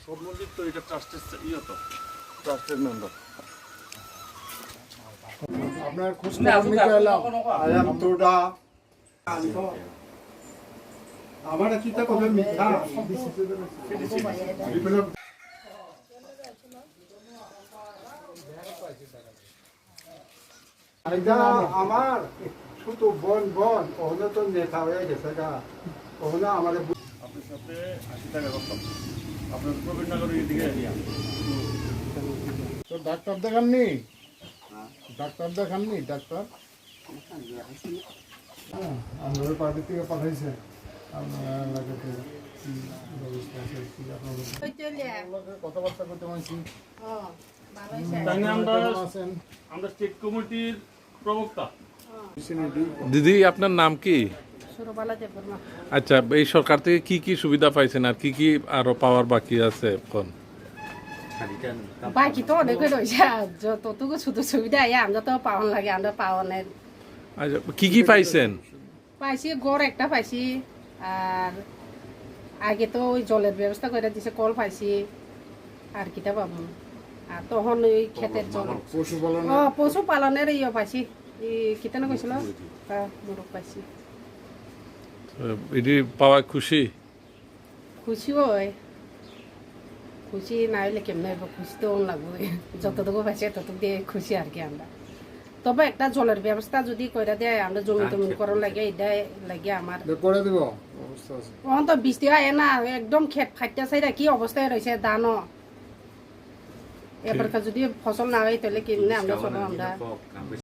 সব মসজিদ তো এটা ট্রাস্টের তো ট্রাস্টের মেম্বার। আপনার খোঁজ খবর নিতে এলাম। আয়াম তোডা আমার চিন্তা কবে মিথ্যা বিপ্লব আইদা আমার ছোট বোন ওখানে তো নেতা হয়ে গেছে গা ওখানে আমার আপনার সাথে 80 টাকা করতাম আপনার প্রবীণনগরের দিকে তো ডাক্তার দেখাননি? ডাক্তার দেখাননি? ডাক্তার আমাদের পার্টি থেকে পাঠাইছে আপনার এলাকাতে কি ব্যবস্থা আছে কি আপনাদের কথাবার্তা করতে পারছি। তাই না আমরা আছেন আমরা স্টেট কমিটির প্রবক্তা। দিদি আপনার নাম কি? আচ্ছা, এই সরকার থেকে কি কি সুবিধা পাইছেন আর কি কি আরো পাওয়ার বাকি আছে এখন? বাকি তো অনেক রয়েছে যতটুকু শুধু সুবিধা আমরা তো পাওয়ান লাগে আমরা পাওয়ানের আচ্ছা, কি কি পাইছেন? পাইছি গড় একটা পাইছি আর আগে তো ওই জলের ব্যবস্থা করে দিছে কল পাইছি আর কিটা পাবো আর তখন ওই ক্ষেতের জল পশুপালন পশুপালনের ইয়ে পাইছি কিটা না কইছিল মোরগ পাইছি এটি পাওয়া খুশি? খুশি হয় খুশি না হইলে কেমনে হইব খুশি তো লাগবে যতটুকু পাইছি ততটুকু দিয়ে খুশি আর কি আমরা তবে একটা জলের ব্যবস্থা যদি করে দেয় আমরা জমি টমি করার লাগে এটা লাগে আমার করে দিব অবস্থা আছে। তখন তো বৃষ্টি হয় না একদম ক্ষেত ফাইটা চাইরা কি অবস্থায় রয়েছে ধানও এবার যদি ফসল না হয় তাহলে কেমনে আমরা চলো আমরা